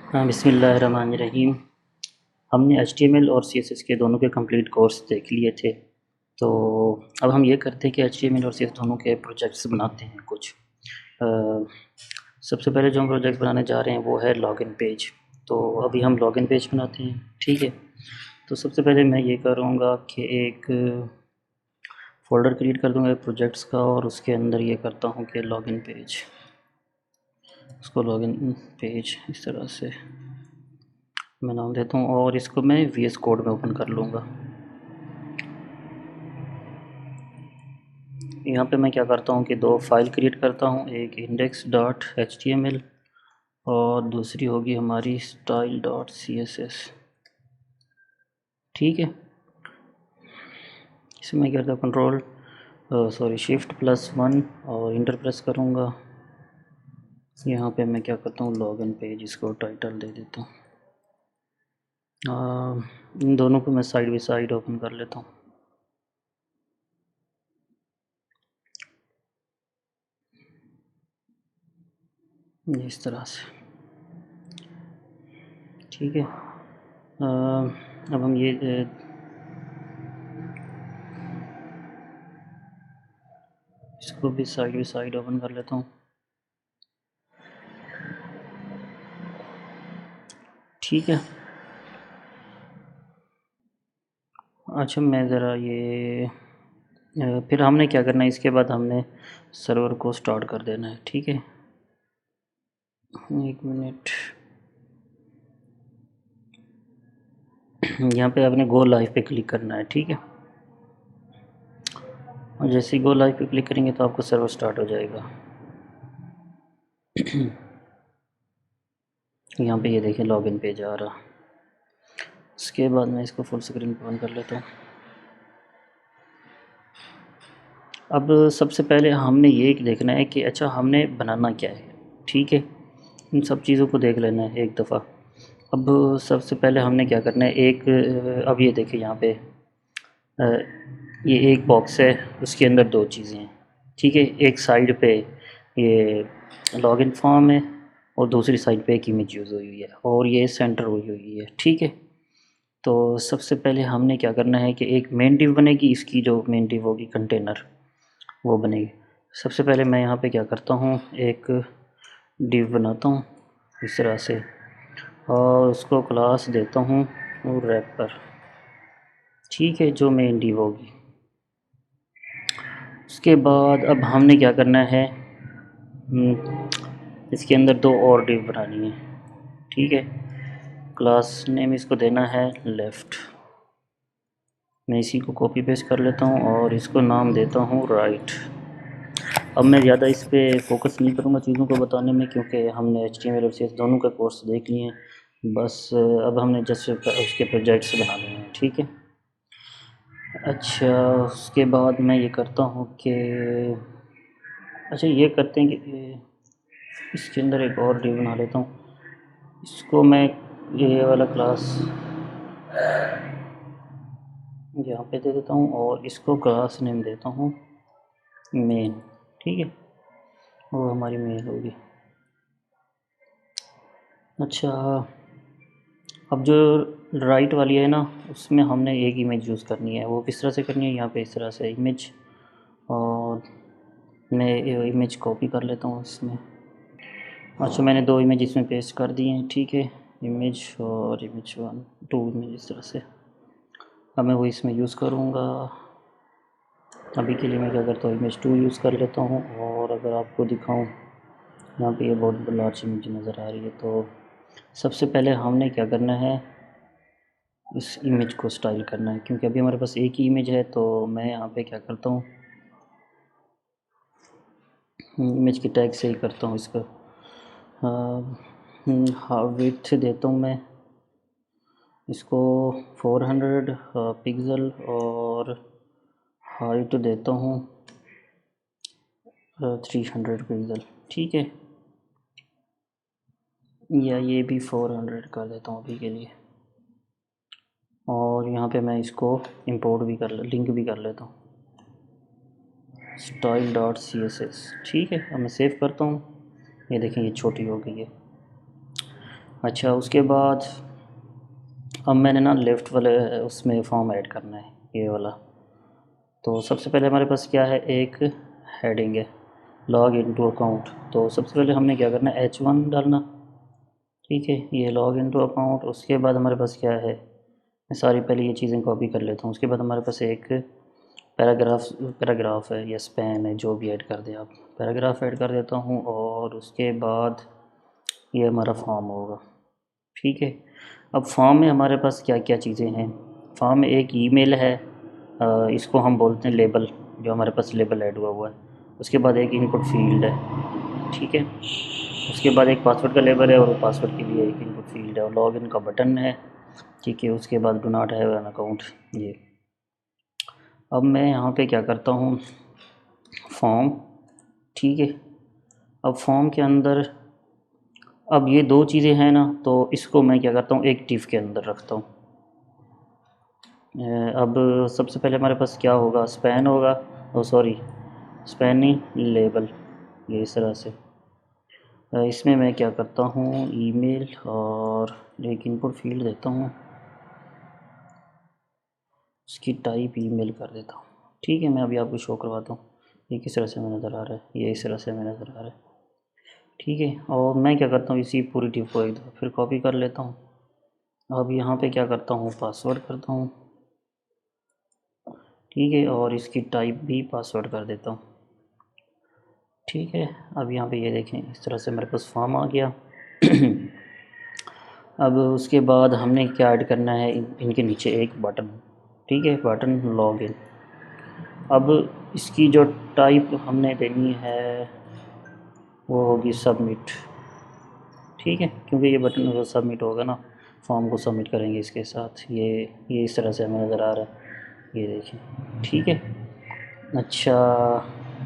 हाँ, बिस्मिल्लाहिर्रहमानिर्रहीम। हमने HTML और CSS के दोनों के कंप्लीट कोर्स देख लिए थे। तो अब हम ये करते हैं कि HTML और CSS दोनों के प्रोजेक्ट्स बनाते हैं कुछ। सबसे पहले जो हम प्रोजेक्ट बनाने जा रहे हैं वो है लॉगिन पेज। तो अभी हम लॉगिन पेज बनाते हैं, ठीक है। तो सबसे पहले मैं ये करूँगा कि एक फ़ोल्डर क्रिएट कर दूँगा प्रोजेक्ट्स का, और उसके अंदर ये करता हूँ कि लॉगिन पेज, उसको लॉगिन पेज इस तरह से मैं नाम देता हूँ, और इसको मैं VS कोड में ओपन कर लूँगा। यहाँ पे मैं क्या करता हूँ कि दो फाइल क्रिएट करता हूँ, एक index.html और दूसरी होगी हमारी style.css, ठीक है। इसमें मैं क्या करता हूँ Shift+1 और इंटर प्रेस करूँगा। यहाँ पे मैं क्या करता हूँ लॉगिन पेज, इसको टाइटल दे देता हूँ। इन दोनों को मैं साइड बाई साइड ओपन कर लेता हूँ। इस तरह से, ठीक है। अब हम ये इसको भी साइड बाई साइड ओपन कर लेता हूँ, ठीक है। अच्छा, मैं ज़रा ये फिर हमने क्या करना है, इसके बाद हमने सर्वर को स्टार्ट कर देना है, ठीक है। एक मिनट, यहाँ पे आपने गो लाइव पे क्लिक करना है, ठीक है। और जैसे ही गो लाइव पे क्लिक करेंगे तो आपको सर्वर स्टार्ट हो जाएगा। यहाँ पे ये देखिए लॉगिन पेज आ रहा। उसके बाद मैं इसको फुल स्क्रीन पर ऑन कर लेता हूँ। अब सबसे पहले हमने ये देखना है कि अच्छा हमने बनाना क्या है, ठीक है। इन सब चीज़ों को देख लेना है एक दफ़ा। अब सबसे पहले हमने क्या करना है, अब ये देखिए यहाँ पे ये एक बॉक्स है, उसके अंदर दो चीज़ें हैं, ठीक है। एक साइड पे ये लॉगिन फॉर्म है और दूसरी साइड पे एक इमेज यूज़ हुई हुई है, और ये सेंटर हुई हुई है, ठीक है। तो सबसे पहले हमने क्या करना है कि एक मेन डिव बनेगी, इसकी जो मेन डिव होगी कंटेनर वो बनेगी। सबसे पहले मैं यहाँ पे क्या करता हूँ, एक डिव बनाता हूँ इस तरह से, और उसको क्लास देता हूँ रैपर, ठीक है, जो मेन डिव होगी। उसके बाद अब हमने क्या करना है, इसके अंदर दो और डिव बनानी है, ठीक है। क्लास नेम इसको देना है लेफ़्ट। मैं इसी को कॉपी पेस्ट कर लेता हूँ और इसको नाम देता हूँ राइट। अब मैं ज़्यादा इस पर फोकस नहीं करूँगा चीज़ों को बताने में, क्योंकि हमने HTML और CSS दोनों का कोर्स देख लिए हैं। बस अब हमने जस्ट उसके प्रोजेक्ट्स बनाने हैं, ठीक है। अच्छा, उसके बाद मैं ये करता हूँ कि अच्छा ये करते हैं कि इसके अंदर एक और डिव बना लेता हूँ। इसको मैं ये वाला क्लास यहाँ पे दे देता हूँ, और इसको क्लास नेम देता हूँ मेन, ठीक है। वो हमारी मेन होगी। अच्छा, अब जो राइट वाली है ना, उसमें हमने एक इमेज यूज़ करनी है। वो किस तरह से करनी है, यहाँ पे इस तरह से इमेज, और मैं इमेज कॉपी कर लेता हूँ इसमें। अच्छा, मैंने दो इमेज इसमें पेस्ट कर दी हैं, ठीक है। इमेज और इमेज 1 2 इमेज इस तरह से। अब मैं वो इसमें यूज़ करूँगा। अभी के लिए मैं क्या करता हूँ, इमेज 2 यूज़ कर लेता हूँ। और अगर आपको दिखाऊँ, यहाँ पे ये बहुत लार्ज इमेज नज़र आ रही है। तो सबसे पहले हमने क्या करना है, इस इमेज को स्टाइल करना है, क्योंकि अभी हमारे पास एक ही इमेज है। तो मैं यहाँ पे क्या करता हूँ, इमेज की टैग से ही करता हूँ इसका। हाँ, विड्थ देता हूँ मैं इसको 400 पिक्सल, और हाइट देता हूँ 300 पिक्सल, ठीक है। या ये भी 400 कर देता हूँ अभी के लिए। और यहाँ पे मैं इसको इंपोर्ट भी लिंक भी कर लेता हूँ style.css, ठीक है। अब मैं सेव करता हूँ। ये देखें, ये छोटी हो गई है। अच्छा, उसके बाद अब मैंने ना लेफ़्ट वाले उसमें फॉर्म ऐड करना है, ये वाला। तो सबसे पहले हमारे पास क्या है, एक हेडिंग है लॉग इनटू अकाउंट। तो सबसे पहले हमने क्या करना है, H1 डालना। ठीक है, ये लॉग इनटू अकाउंट। उसके बाद हमारे पास क्या है, मैं सारी पहले ये चीज़ें कॉपी कर लेता हूँ। उसके बाद हमारे पास एक पैराग्राफ है या स्पैन है, जो भी ऐड कर दें आप। पैराग्राफ ऐड कर देता हूँ और उसके बाद ये हमारा फॉर्म होगा। ठीक है, अब फॉर्म में हमारे पास क्या क्या चीज़ें हैं। फॉर्म में एक ईमेल है, इसको हम बोलते हैं लेबल, जो हमारे पास लेबल ऐड हुआ है। उसके बाद एक इनपुट फील्ड है। ठीक है, उसके बाद एक पासवर्ड का लेबल है और पासवर्ड के लिए एक इनपुट फील्ड है और लॉगिन का बटन है। ठीक है, उसके बाद do not have an account ये। अब मैं यहाँ पे क्या करता हूँ, फॉर्म। ठीक है, अब फॉर्म के अंदर अब ये दो चीज़ें हैं ना, तो इसको मैं क्या करता हूँ, एक डिव के अंदर रखता हूँ। अब सबसे पहले हमारे पास क्या होगा, स्पैन होगा, ओ सॉरी, स्पैनिंग लेबल, ये इस तरह से। इसमें मैं क्या करता हूँ, ईमेल और एक इनपुट फील्ड देता हूँ, उसकी टाइप ईमेल कर देता हूँ। ठीक है, मैं अभी आपको शो करवाता हूँ ये किस तरह से हमें नज़र आ रहा है, ये इस तरह से हमें नज़र आ रहा है। ठीक है, और मैं क्या करता हूँ, इसी पूरी टिप को एक दफ़ा फिर कॉपी कर लेता हूँ। अब यहाँ पे क्या करता हूँ, पासवर्ड करता हूँ। ठीक है, और इसकी टाइप भी पासवर्ड कर देता हूँ। ठीक है, अब यहाँ पे ये देखें, इस तरह से मेरे पास फॉर्म आ गया। अब उसके बाद हमने क्या ऐड करना है, इनके नीचे एक बटन। ठीक है, बटन लॉगिन। अब इसकी जो टाइप हमने देनी है वो होगी सबमिट। ठीक है, क्योंकि ये बटन सबमिट होगा ना, फॉर्म को सबमिट करेंगे इसके साथ। ये इस तरह से हमें नज़र आ रहा है, ये देखिए। ठीक है, अच्छा,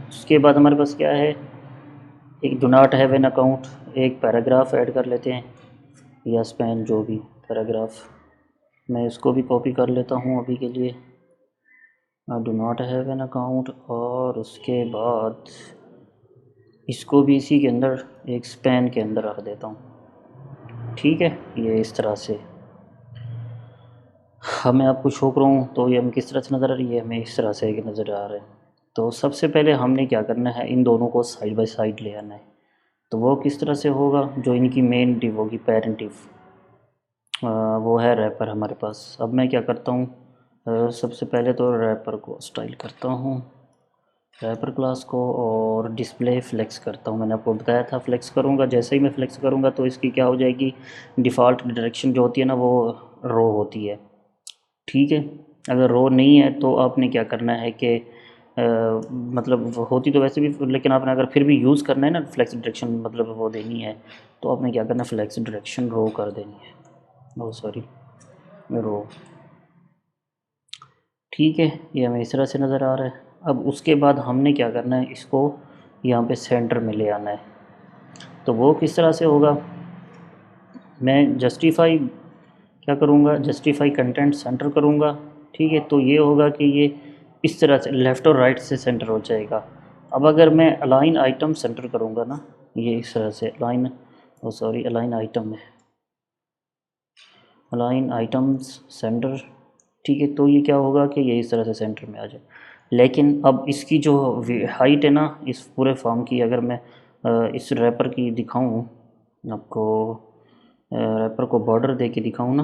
उसके बाद हमारे पास क्या है, एक do not have an account, एक पैराग्राफ ऐड कर लेते हैं या स्पैन, जो भी पैराग्राफ। मैं इसको भी कॉपी कर लेता हूँ अभी के लिए, do not have an account. और उसके बाद इसको भी इसी के अंदर एक स्पैन के अंदर रख देता हूँ। ठीक है, ये इस तरह से। हाँ, मैं आपको शो कराऊँ तो ये हमें किस तरह से नज़र आ रही है, हमें इस तरह से नज़र आ रहा है। तो सबसे पहले हमने क्या करना है, इन दोनों को साइड बाय साइड ले आना है। तो वो किस तरह से होगा, जो इनकी मेन डिव होगी, पेरेंट डिव, वो है रैपर हमारे पास। अब मैं क्या करता हूँ, सबसे पहले तो रैपर को स्टाइल करता हूँ, रैपर क्लास को, और डिस्प्ले फ्लेक्स करता हूँ। मैंने आपको बताया था फ्लेक्स करूँगा, जैसे ही मैं फ्लेक्स करूँगा तो इसकी क्या हो जाएगी, डिफ़ॉल्ट डायरेक्शन जो होती है ना, वो रो होती है। ठीक है, अगर रो नहीं है तो आपने क्या करना है कि मतलब वो होती तो वैसे भी, लेकिन आपने अगर फिर भी यूज़ करना है ना, फ्लेक्स डायरेक्शन मतलब वो देनी है, तो आपने क्या करना है, फ्लेक्स डायरेक्शन रो कर देनी है, ओ सॉरी, रो। ठीक है, ये हमें इस तरह से नज़र आ रहा है। अब उसके बाद हमने क्या करना है, इसको यहाँ पे सेंटर में ले आना है। तो वो किस तरह से होगा, मैं जस्टिफाई क्या करूँगा, जस्टिफाई कंटेंट सेंटर करूँगा। ठीक है, तो ये होगा कि ये इस तरह से लेफ़्ट और राइट से सेंटर हो जाएगा। अब अगर मैं अलाइन आइटम सेंटर करूँगा ना, ये इस तरह से अलाइन, ओ सॉरी, अलाइन आइटम है, अलाइन आइटम्स सेंटर। ठीक है, तो ये क्या होगा कि ये इस तरह से सेंटर में आ जाए। लेकिन अब इसकी जो हाइट है ना, इस पूरे फॉर्म की, अगर मैं इस रैपर की दिखाऊं आपको, रैपर को बॉर्डर दे के दिखाऊँ ना,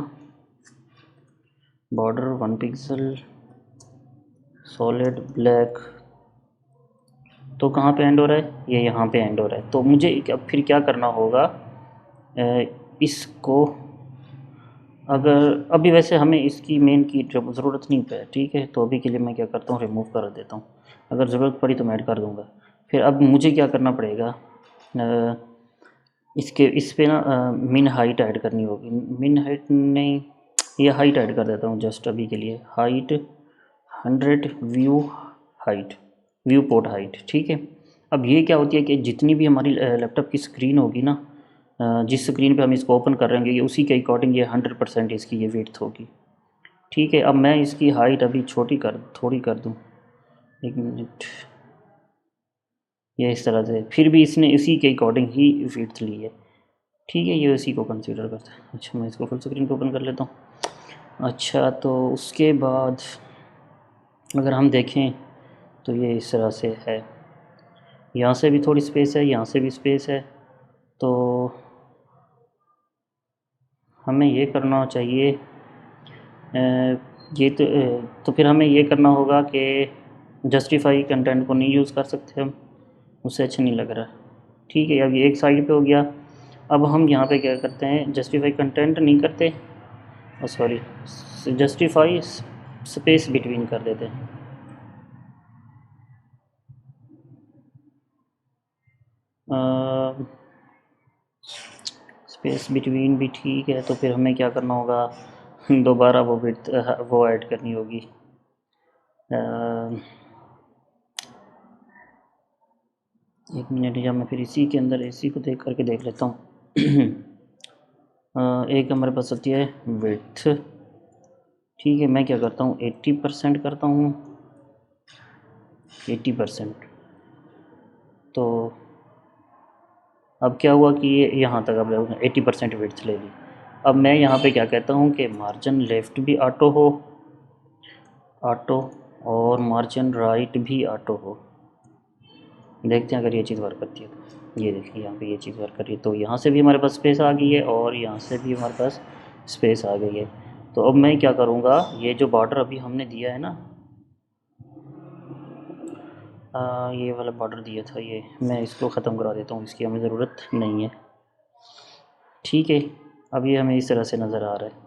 बॉर्डर 1 पिक्सल, सॉलिड ब्लैक, तो कहाँ पे एंड हो रहा है, ये यहाँ पे एंड हो रहा है। तो मुझे फिर क्या करना होगा, इसको, अगर अभी वैसे हमें इसकी मेन की ज़रूरत नहीं है, ठीक है, तो अभी के लिए मैं क्या करता हूँ, रिमूव कर देता हूँ। अगर ज़रूरत पड़ी तो मैं ऐड कर दूँगा। फिर अब मुझे क्या करना पड़ेगा, इसके इस पे ना मिन हाइट ऐड करनी होगी। मिन हाइट नहीं, ये हाइट ऐड कर देता हूँ जस्ट अभी के लिए, height 100, view height, view port height. ठीक है, अब ये क्या होती है कि जितनी भी हमारी लैपटॉप की स्क्रीन होगी ना, जिस स्क्रीन पे हम इसको ओपन कर रहे हैं, ये उसी के अकॉर्डिंग ये 100% इसकी ये विड्थ होगी। ठीक है, अब मैं इसकी हाइट अभी थोड़ी कर दूँ, 1 मिनट, ये इस तरह से। फिर भी इसने इसी के अकॉर्डिंग ही विड्थ ली है। ठीक है, ये इसी को कंसीडर करते हैं। अच्छा, मैं इसको फुल स्क्रीन को ओपन कर लेता हूँ। अच्छा, तो उसके बाद अगर हम देखें तो ये इस तरह से है, यहाँ से भी थोड़ी स्पेस है, यहाँ से भी स्पेस है। तो हमें ये करना चाहिए, ये तो फिर हमें ये करना होगा कि जस्टिफाई कंटेंट को नहीं यूज़ कर सकते हम, उससे अच्छा नहीं लग रहा। ठीक है, अब ये एक साइड पे हो गया। अब हम यहाँ पे क्या करते हैं, जस्टिफाई कंटेंट नहीं करते, सॉरी, जस्टिफाई स्पेस बिटवीन कर देते हैं। स्पेस बिटवीन भी ठीक है, तो फिर हमें क्या करना होगा, दोबारा वो बिट वो ऐड करनी होगी। एक मिनट, या मैं फिर इसी के अंदर इसी को देख करके देख लेता हूँ। एक हमारे पास होती है विड्थ। ठीक है, मैं क्या करता हूँ, 80% करता हूँ, 80%। तो अब क्या हुआ कि ये यहाँ तक अब 80% विड्थ ले ली। अब मैं यहाँ पे क्या कहता हूँ कि मार्जिन लेफ़्ट भी ऑटो हो, ऑटो, और मार्जिन राइट भी ऑटो हो। देखते हैं अगर ये चीज़ वर्क करती है तो। ये देखिए, यहाँ पे ये चीज़ वर्क कर रही है, तो यहाँ से भी हमारे पास स्पेस आ गई है और यहाँ से भी हमारे पास स्पेस आ गई है। तो अब मैं क्या करूँगा, ये जो बॉर्डर अभी हमने दिया है ना, ये वाला बॉर्डर दिया था, ये मैं इसको ख़त्म करा देता हूँ, इसकी हमें ज़रूरत नहीं है। ठीक है, अब ये हमें इस तरह से नज़र आ रहा है।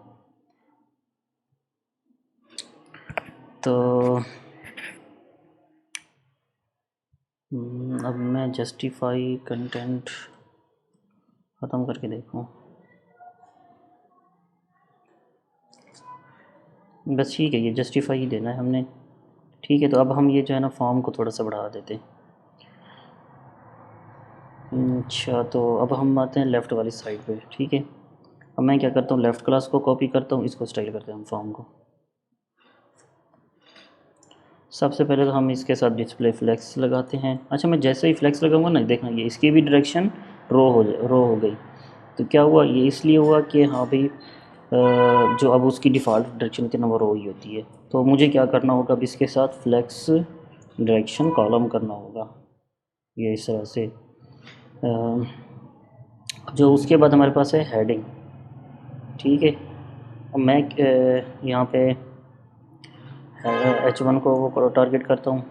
तो अब मैं जस्टिफाई कंटेंट ख़त्म करके देखूँ, बस ठीक है, ये जस्टिफाई ही देना है हमने। ठीक है, तो अब हम ये जो है ना फॉर्म को थोड़ा सा बढ़ा देते हैं। अच्छा, तो अब हम आते हैं लेफ़्ट वाली साइड पे। ठीक है, अब मैं क्या करता हूँ, लेफ़्ट क्लास को कॉपी करता हूँ, इसको स्टाइल करते हैं हम फॉर्म को। सबसे पहले तो हम इसके साथ डिस्प्ले फ्लेक्स लगाते हैं। अच्छा, मैं जैसे ही फ्लेक्स लगाऊंगा ना, देखना ये इसकी भी डायरेक्शन रो हो गई। तो क्या हुआ, ये इसलिए हुआ कि हाँ भाई, जो अब उसकी डिफ़ॉल्ट डायरेक्शन के नंबर रो ही होती है। तो मुझे क्या करना होगा, अब इसके साथ फ्लेक्स डायरेक्शन कॉलम करना होगा, ये इस तरह से। जो उसके बाद हमारे पास है हेडिंग। ठीक है, अब मैं यहाँ पे H1 को वो करो टारगेट करता हूँ।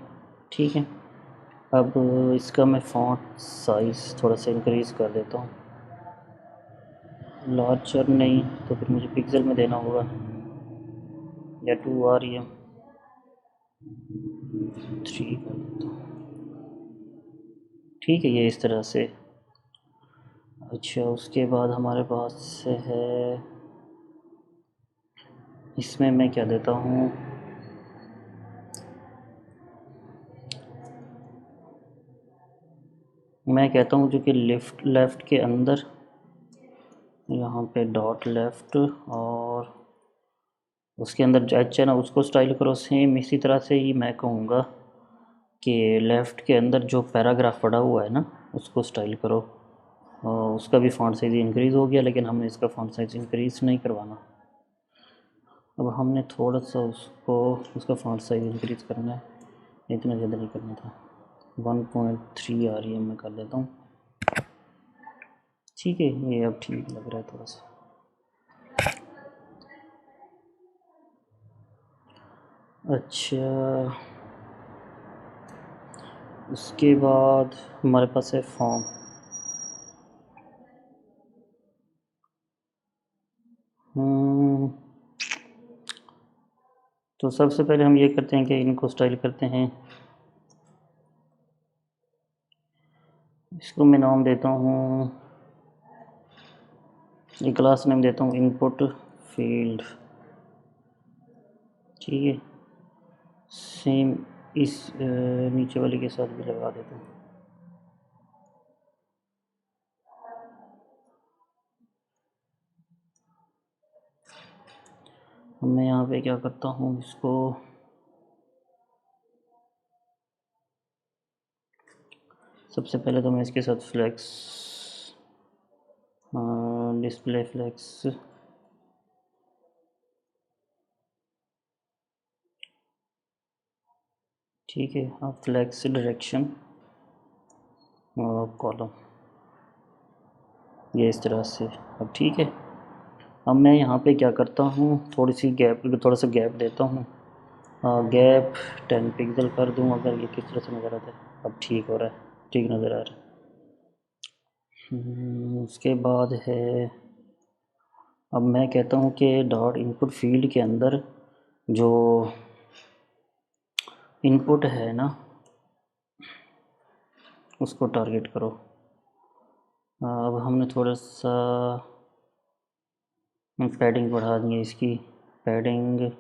ठीक है, अब इसका मैं फ़ॉन्ट साइज़ थोड़ा सा इंक्रीज़ कर देता हूँ, लार्जर नहीं तो फिर मुझे पिक्सल में देना होगा, या 2 आ रही है, 3 कर देता हूँ। ठीक है, ये इस तरह से। अच्छा, उसके बाद हमारे पास है, इसमें मैं क्या देता हूँ, मैं कहता हूँ जो कि लेफ़्ट के अंदर यहाँ पे डॉट लेफ़्ट, और उसके अंदर जो एच है ना उसको स्टाइल करो सेम इसी तरह से ही। मैं कहूँगा कि लेफ़्ट के अंदर जो पैराग्राफ पड़ा हुआ है ना उसको स्टाइल करो, और उसका भी फ़ॉन्ट साइज़ इंक्रीज़ हो गया, लेकिन हमने इसका फ़ॉन्ट साइज़ इंक्रीज़ नहीं करवाना। अब हमने थोड़ा सा उसका फ़ॉन्ट साइज़ इंक्रीज़ करना है, इतना ज़्यादा नहीं करना था। 1.3 आ रही है, मैं कर देता हूँ। ठीक है, ये अब ठीक लग रहा है थोड़ा सा। अच्छा, उसके बाद हमारे पास है फॉर्म। तो सबसे पहले हम ये करते हैं कि इनको स्टाइल करते हैं। इसको मैं नाम देता हूँ, ये क्लास नेम देता हूँ इनपुट फील्ड। ठीक है, सेम इस नीचे वाले के साथ भी लगा देता हूँ। मैं यहाँ पे क्या करता हूँ, इसको सबसे पहले तो मैं इसके साथ फ्लेक्स डिस्प्ले फ्लेक्स, ठीक है। अब फ्लेक्स डायरेक्शन और कॉलम, ये इस तरह से। अब ठीक है, अब मैं यहाँ पे क्या करता हूँ, थोड़ा सा गैप देता हूँ। गैप 10 पिक्सल कर दूँ अगर, ये किस तरह से नज़र आता है। अब ठीक हो रहा है, ठीक नज़र आ रहा है। उसके बाद है, अब मैं कहता हूँ कि डॉट इनपुट फील्ड के अंदर जो इनपुट है ना, उसको टारगेट करो। अब हमने थोड़ा सा पैडिंग बढ़ा दी है इसकी, पैडिंग,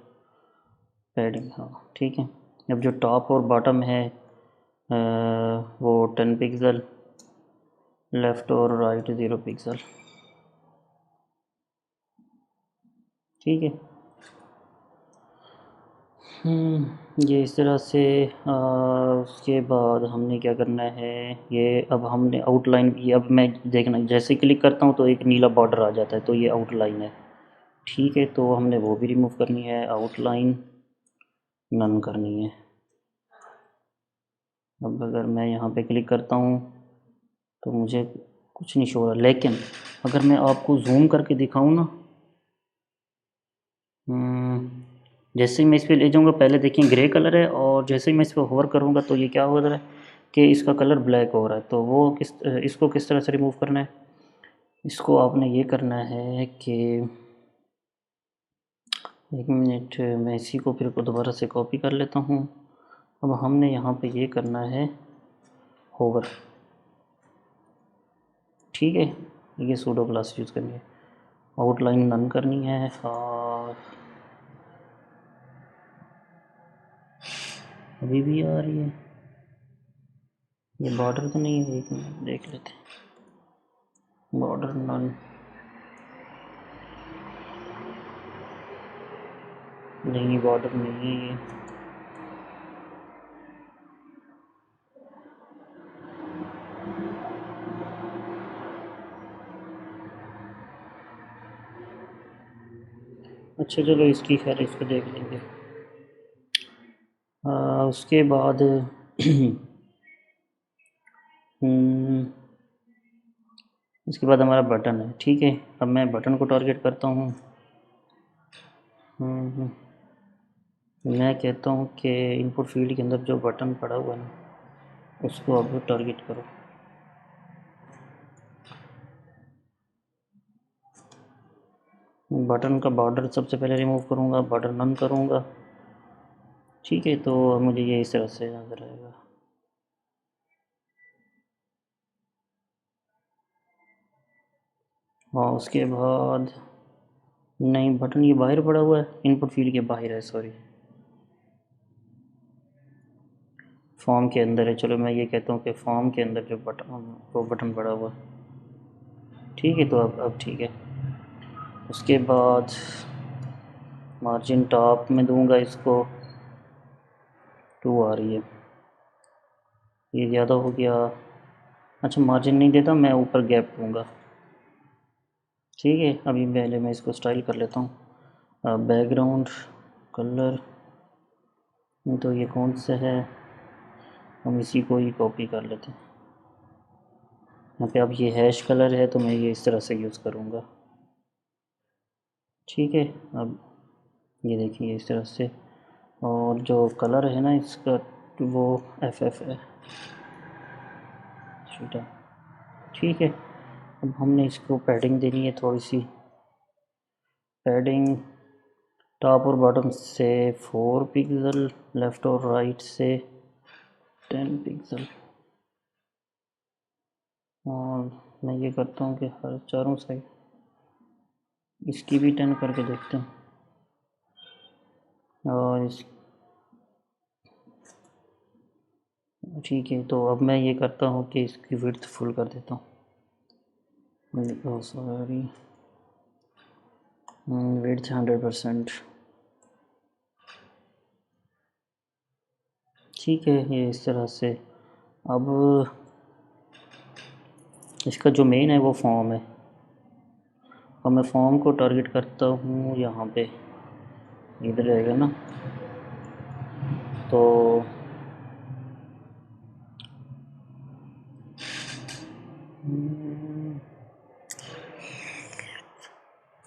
हाँ ठीक है। अब जो टॉप और बॉटम है वो 10 पिक्सल, लेफ़्ट और राइट 0 पिक्सल, ठीक है। ये इस तरह से। उसके बाद हमने क्या करना है, ये अब हमने आउटलाइन, ये अब मैं देखना, जैसे क्लिक करता हूँ तो एक नीला बॉर्डर आ जाता है, तो ये आउटलाइन है, ठीक है। तो हमने वो भी रिमूव करनी है, आउटलाइन नन करनी है। अब अगर मैं यहाँ पे क्लिक करता हूँ तो मुझे कुछ नहीं शो हो रहा, लेकिन अगर मैं आपको जूम करके दिखाऊँ ना, जैसे ही मैं इस पर ले जाऊँगा, पहले देखिए ग्रे कलर है, और जैसे ही मैं इस पर होवर करूँगा तो ये क्या हो रहा है कि इसका कलर ब्लैक हो रहा है। तो वो इसको किस तरह से रिमूव करना है, इसको आपने ये करना है कि, एक मिनट, मैं इसी को फिर दोबारा से कॉपी कर लेता हूँ। अब हमने यहाँ पे ये करना है होवर, ठीक है। ये सूडो क्लास यूज़ करनी है, आउटलाइन नन करनी है, और अभी भी आ रही है, ये बॉर्डर तो नहीं है, एक मिनट देख लेते हैं, बॉर्डर नन, नहीं बॉर्डर नहीं है ये। अच्छा चलो, इसकी खैर इसको देख लेंगे। उसके बाद इसके बाद हमारा बटन है, ठीक है। अब मैं बटन को टारगेट करता हूँ। मैं कहता हूँ कि इनपुट फील्ड के अंदर जो बटन पड़ा हुआ है ना, उसको अब टारगेट करो। बटन का बॉर्डर सबसे पहले रिमूव करूँगा, बॉर्डर नन करूँगा, ठीक है। तो मुझे ये इस तरह से नज़र आएगा। हाँ उसके बाद, नहीं बटन ये बाहर पड़ा हुआ है, इनपुट फील्ड के बाहर है, सॉरी, फॉर्म के अंदर है। चलो मैं ये कहता हूँ कि फॉर्म के अंदर जो बटन, वो बटन पड़ा हुआ है, ठीक है। तो अब ठीक है। उसके बाद मार्जिन टॉप में दूंगा इसको 2 आ रही है, ये ज़्यादा हो गया। अच्छा मार्जिन नहीं देता, मैं ऊपर गैप दूंगा, ठीक है। अभी पहले मैं इसको स्टाइल कर लेता हूँ। बैकग्राउंड कलर, तो ये कौन सा है, हम इसी को ही कॉपी कर लेते हैं। यहाँ पे अब ये हैश कलर है, तो मैं ये इस तरह से यूज़ करूँगा, ठीक है। अब ये देखिए इस तरह से, और जो कलर है ना इसका, वो FF है, ठीक है। अब हमने इसको पैडिंग देनी है, थोड़ी सी पैडिंग, टॉप और बॉटम से 4 पिक्सल, लेफ़्ट और राइट से 10 पिक्सल, और मैं ये करता हूँ कि हर चारों साइड इसकी भी 10 करके देखते हैं। और इस, ठीक है। तो अब मैं ये करता हूँ कि इसकी विड्थ फुल कर देता हूँ, सॉरी, विड्थ 100%, ठीक है। ये इस तरह से। अब इसका जो मेन है वो फॉर्म है, अब मैं फॉर्म को टारगेट करता हूँ यहाँ पे, इधर रहेगा ना, तो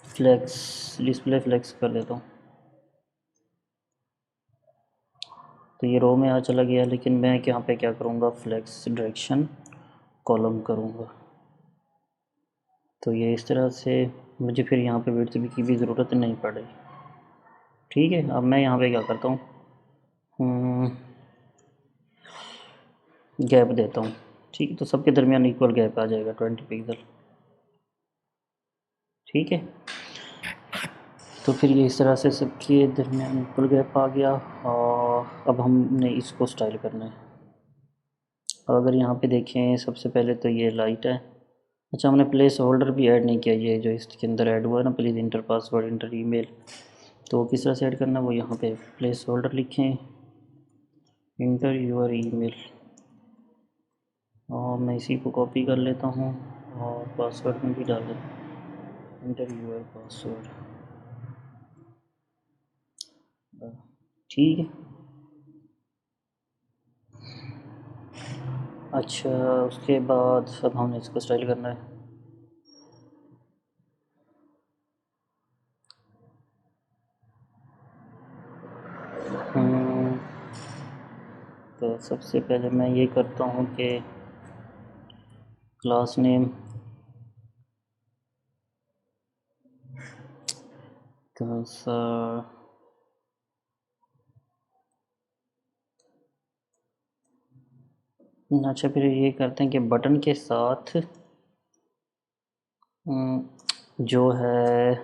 फ्लेक्स, डिस्प्ले फ्लेक्स कर देता हूँ। तो ये रो में आ चला गया, लेकिन मैं यहाँ पे क्या करूँगा, फ्लेक्स डायरेक्शन कॉलम करूँगा। तो ये इस तरह से मुझे फिर यहाँ पे विड्थ की भी ज़रूरत नहीं पड़ेगी। ठीक है, अब मैं यहाँ पे क्या करता हूँ, गैप देता हूँ। ठीक है, तो सबके दरमियान इक्वल गैप आ जाएगा 20 पिक्सल। ठीक है, तो फिर ये इस तरह से सबके दरमियान इक्वल गैप आ गया। और अब हमने इसको स्टाइल करना है। अब अगर यहाँ पे देखें, सबसे पहले तो ये लाइट है। अच्छा, हमने प्लेस होल्डर भी ऐड नहीं किया, ये जो इसके अंदर ऐड हुआ है ना, please inter password inter email, तो वो किस तरह से ऐड करना है, वो यहाँ पे प्लेस होल्डर लिखें, इंटर यूर ईमेल, और मैं इसी को कॉपी कर लेता हूँ और पासवर्ड में भी डाल देता हूँ, इंटर यूर पासवर्ड। ठीक है, अच्छा उसके बाद अब हमने इसको स्टाइल करना है। तो सबसे पहले मैं ये करता हूँ कि क्लास नेम अच्छा, फिर ये करते हैं कि बटन के साथ जो है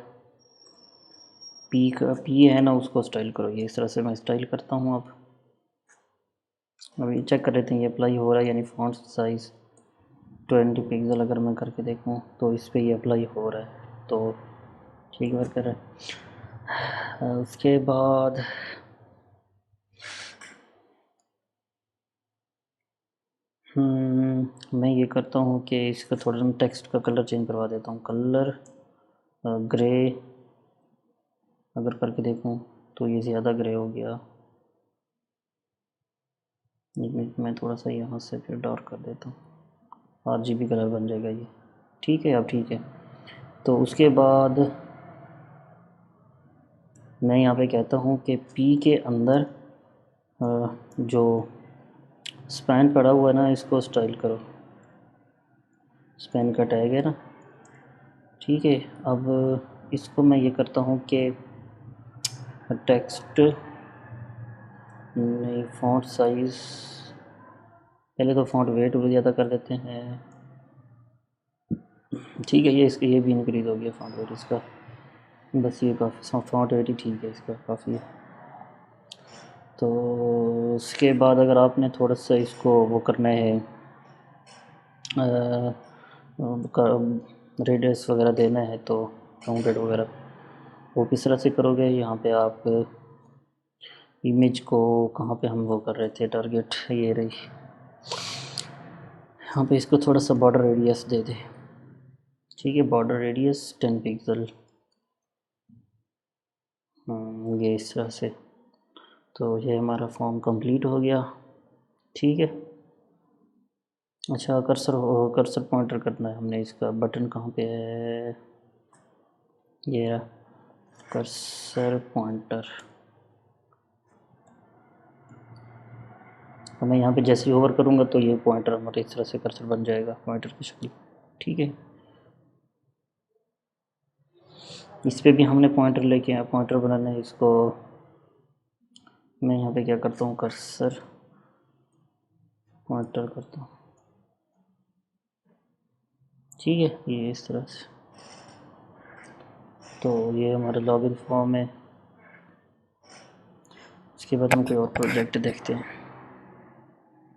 पी है ना, उसको स्टाइल करो। ये इस तरह से मैं स्टाइल करता हूँ। अब अभी चेक कर लेते हैं ये अप्लाई हो रहा है, यानी फ़ॉन्ट साइज़ 20 पिक्सल अगर मैं करके देखूँ तो इस पे ये अप्लाई हो रहा है, तो ठीक वर्क कर रहा है। उसके बाद मैं ये करता हूँ कि इसका थोड़ा सा टेक्स्ट का कलर चेंज करवा देता हूँ। कलर ग्रे अगर करके देखूँ तो ये ज़्यादा ग्रे हो गया। मैं थोड़ा सा यहाँ से फिर डार्क कर देता हूँ, RGB कलर बन जाएगा ये। ठीक है, अब ठीक है। तो उसके बाद मैं यहाँ पे कहता हूँ कि P के अंदर जो स्पैन पड़ा हुआ है ना, इसको स्टाइल करो। स्पैन का टैग है ना, ठीक है। अब इसको मैं ये करता हूँ कि टेक्स्ट नहीं, फ़ॉन्ट साइज़ पहले तो फ़ॉन्ट वेट भी ज़्यादा कर देते हैं। ठीक है, ये भी इंक्रीज़ हो गया फ़ॉन्ट वेट इसका, बस ये काफ़ी, फ़ॉन्ट वेट ही ठीक है इसका, काफ़ी है। तो उसके बाद अगर आपने थोड़ा सा इसको वो करना है, रेडियस वगैरह देना है, तो काउंटेड वगैरह वो किस तरह से करोगे। यहाँ पे आप इमेज को कहाँ पे हम वो कर रहे थे टारगेट, ये रही, यहाँ पे इसको थोड़ा सा बॉर्डर रेडियस दे दे। ठीक है, बॉर्डर रेडियस 10 पिक्सल, ये इस तरह से। तो ये हमारा फॉर्म कंप्लीट हो गया। ठीक है, अच्छा कर्सर पॉइंटर करना है हमने, इसका बटन कहाँ पे है, ये रहा कर्सर पॉइंटर। तो मैं यहाँ पे जैसे ही ओवर करूँगा तो ये पॉइंटर हमारे इस तरह से कर्सर बन जाएगा, पॉइंटर की शक्ल। ठीक है, इस पे भी हमने पॉइंटर लेके आया, पॉइंटर बनाना है इसको। मैं यहाँ पे क्या करता हूँ, कर्सर पॉइंटर करता हूँ। ठीक है, ये इस तरह से। तो ये हमारा लॉगिन फॉर्म है। इसके बाद हम कोई और प्रोजेक्ट देखते हैं।